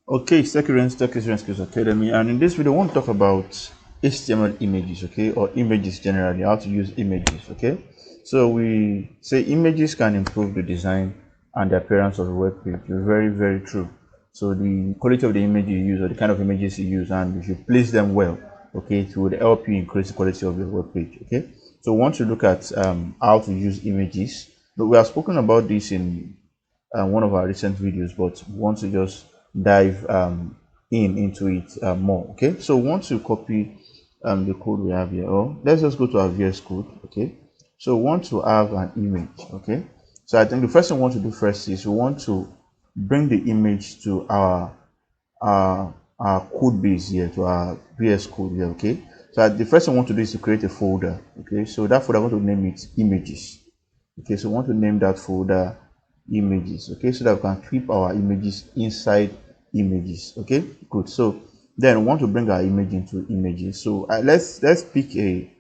Okay, it's TechiesReign Skills Academy, and in this video, I want to talk about HTML images, okay, or images generally, how to use images, okay. So we say images can improve the design and the appearance of a web page. Very, very true. So the quality of the image you use, or the kind of images you use, and if you place them well, okay, it would help you increase the quality of your web page, okay. So once you look at how to use images, but we have spoken about this in one of our recent videos, but want to just dive into it more. Okay, so once you copy the code we have here, or let's just go to our VS Code. Okay, so we want to have an image. Okay, so I think the first thing we want to do first is we want to bring the image to our code base here, to our VS Code here. Okay, so the first thing we want to do is to create a folder. Okay, so that folder I want to name it images. Okay, so we want to name that folder images. Okay, so that we can keep our images inside images. Okay, good. So then we want to bring our image into images. So let's pick an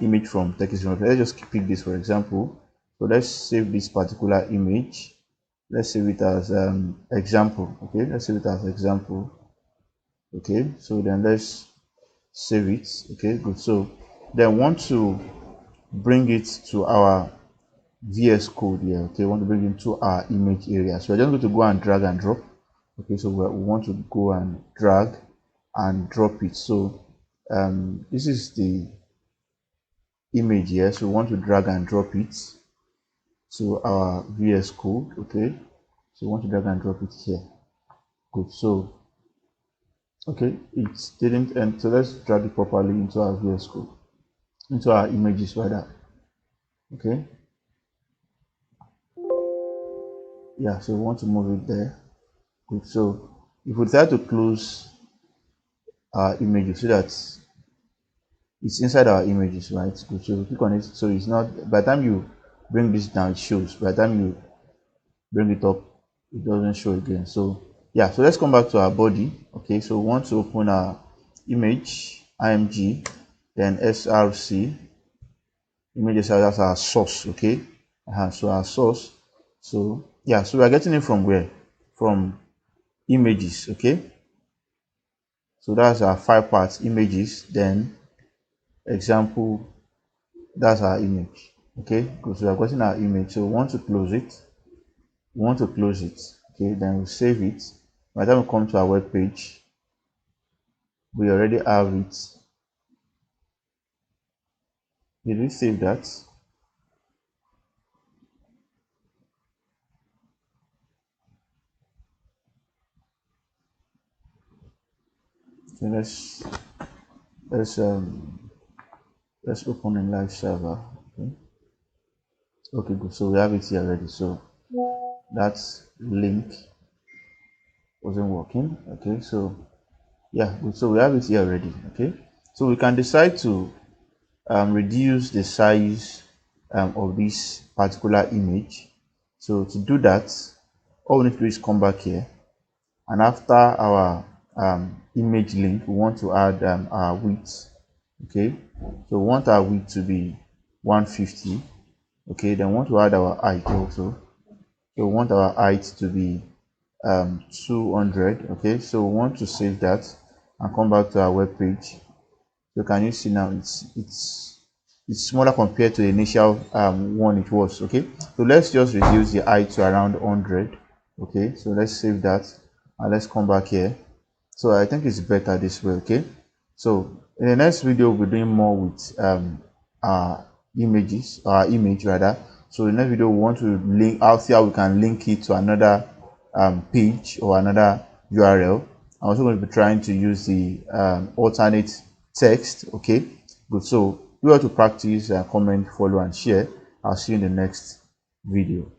image from TechiesReign. Let's just pick this for example. So let's save this particular image. Let's save it as example. Okay, let's save it as example. Okay, so then let's save it. Okay, good. So then want to bring it to our VS Code here. Okay, we want to bring it into our image area. So we're just going to go and drag and drop. Okay, so we want to go and drag and drop it. So this is the image here. So we want to drag and drop it to our VS Code. Okay, so we want to drag and drop it here. Good. So okay, it didn't end. So let's drag it properly into our VS Code, into our images rather. Okay. Yeah, so we want to move it there. Good. So if we try to close our images so that it's inside our images, right? Good. So click on it. So it's not, by the time you bring this down, it shows. By the time you bring it up, it doesn't show again. So yeah, so let's come back to our body. Okay, so we want to open our image, img, then src, images, that's our source. Okay, so our source. So yeah, so we are getting it from where? From images. Okay, so that's our 5 parts images, then example, that's our image. Okay, because we are getting our image, so we want to close it. Okay, then we save it. By the time we come to our web page, we already have it. Did we save that? So let's let's open a live server. Okay. Okay, good. So we have it here already. So that link wasn't working. Okay, so yeah, good. So we have it here already. Okay, so we can decide to reduce the size of this particular image. So to do that, all we need to do is come back here, and after our image link, we want to add our width. Okay, so we want our width to be 150. Okay, then we want to add our height also. So we want our height to be 200. Okay, so we want to save that and come back to our web page. So can you see now it's smaller compared to the initial one it was. Okay, so let's just reduce the height to around 100. Okay, so let's save that and let's come back here. So I think it's better this way. Okay, so in the next video we'll be doing more with our image rather. So in the next video we want to link out, see how we can link it to another page or another URL. I'm also going to be trying to use the alternate text. Okay, good. So you have to practice, comment, follow and share. I'll see you in the next video.